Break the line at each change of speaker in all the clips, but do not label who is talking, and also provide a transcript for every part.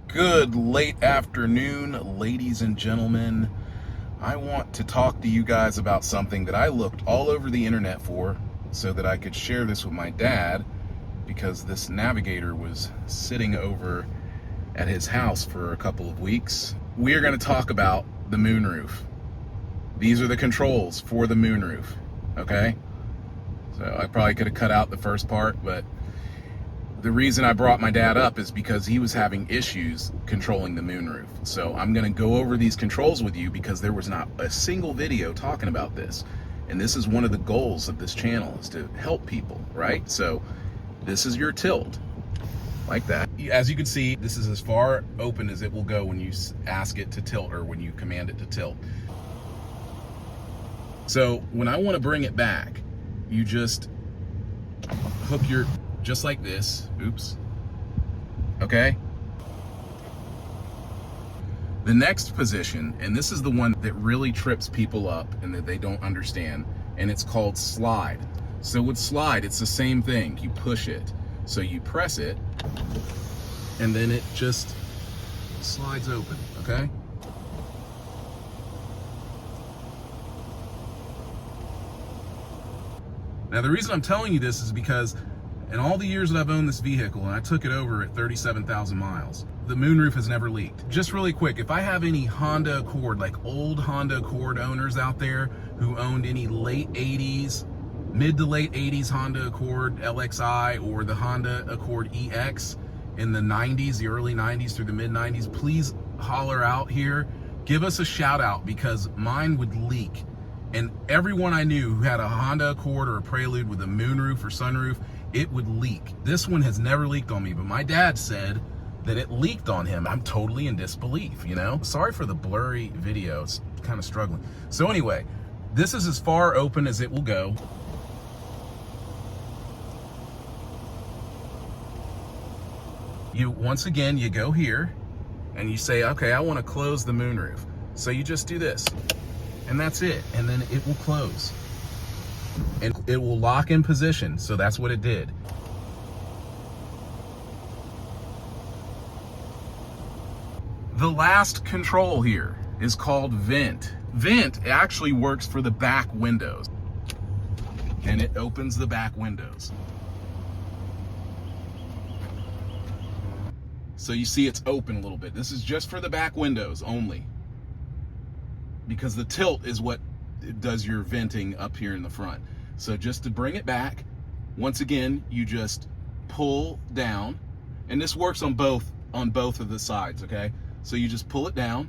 Good late afternoon, ladies and gentlemen. I want to talk to you guys about something that I looked all over the internet for so that I could share this with my dad, because this Navigator was sitting over at his house for a couple of weeks. We are going to talk about the moonroof. These are the controls for the moonroof, okay? So I probably could have cut out the first part, but the reason I brought my dad up is because he was having issues controlling the moonroof. So I'm gonna go over these controls with you because there was not a single video talking about this. And this is one of the goals of this channel, is to help people, right? So this is your tilt, like that. As you can see, this is as far open as it will go when you ask it to tilt or when you command it to tilt. So when I wanna bring it back, you just hook your, just like this, oops, okay? The next position, and this is the one that really trips people up and that they don't understand, and it's called slide. So with slide, it's the same thing. You push it. So you press it, and then it just slides open, okay? Now the reason I'm telling you this is because in all the years that I've owned this vehicle, and I took it over at 37,000 miles, the moonroof has never leaked. Just really quick, if I have any Honda Accord, like old Honda Accord owners out there who owned any late 80s, mid to late 80s Honda Accord LXI or the Honda Accord EX in the 90s, the early 90s through the mid 90s, please holler out here. Give us a shout out, because mine would leak. And everyone I knew who had a Honda Accord or a Prelude with a moonroof or sunroof, it would leak. This one has never leaked on me, but my dad said that it leaked on him. I'm totally in disbelief, you know? Sorry for the blurry video, it's kind of struggling. So anyway, this is as far open as it will go. Once again, you go here and you say, okay, I want to close the moonroof. So you just do this, and that's it. And then it will close. And it will lock in position. So that's what it did. The last control here is called vent. Vent actually works for the back windows, and it opens the back windows. So you see it's open a little bit. This is just for the back windows only, because the tilt is what does your venting up here in the front. So just to bring it back, once again, you just pull down, and this works on both of the sides, okay? So you just pull it down,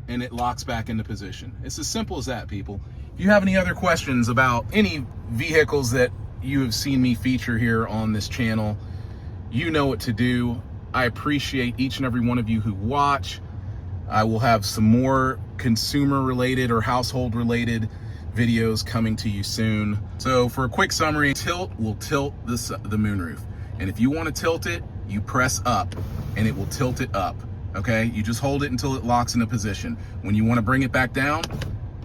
and it locks back into position. It's as simple as that, people. If you have any other questions about any vehicles that you have seen me feature here on this channel, you know what to do. I appreciate each and every one of you who watch. I will have some more consumer related or household related videos coming to you soon. So for a quick summary, tilt will tilt the moonroof. And if you want to tilt it, you press up and it will tilt it up, okay? You just hold it until it locks into position. When you want to bring it back down,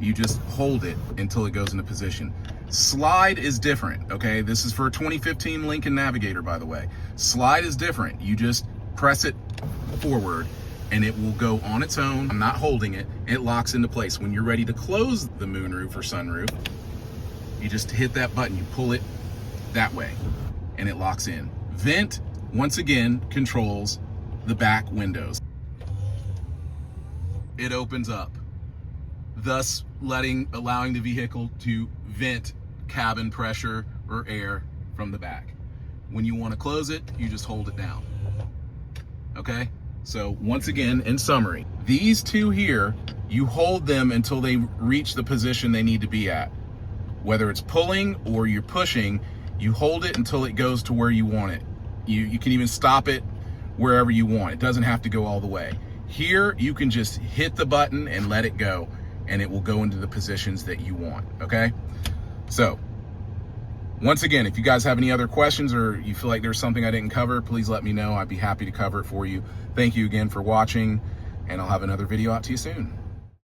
you just hold it until it goes into position. Slide is different, okay? This is for a 2015 Lincoln Navigator, by the way. Slide is different. You just press it forward and it will go on its own. I'm not holding it. It locks into place. When you're ready to close the moonroof or sunroof, you just hit that button. You pull it that way and it locks in. Vent, once again, controls the back windows. It opens up, thus allowing the vehicle to vent cabin pressure or air from the back. When you want to close it, you just hold it down, okay? So once again, in summary, these two here, you hold them until they reach the position they need to be at. Whether it's pulling or you're pushing, you hold it until it goes to where you want it. You can even stop it wherever you want. It doesn't have to go all the way. Here, you can just hit the button and let it go, and it will go into the positions that you want, okay? So, once again, if you guys have any other questions or you feel like there's something I didn't cover, please let me know. I'd be happy to cover it for you. Thank you again for watching, and I'll have another video out to you soon.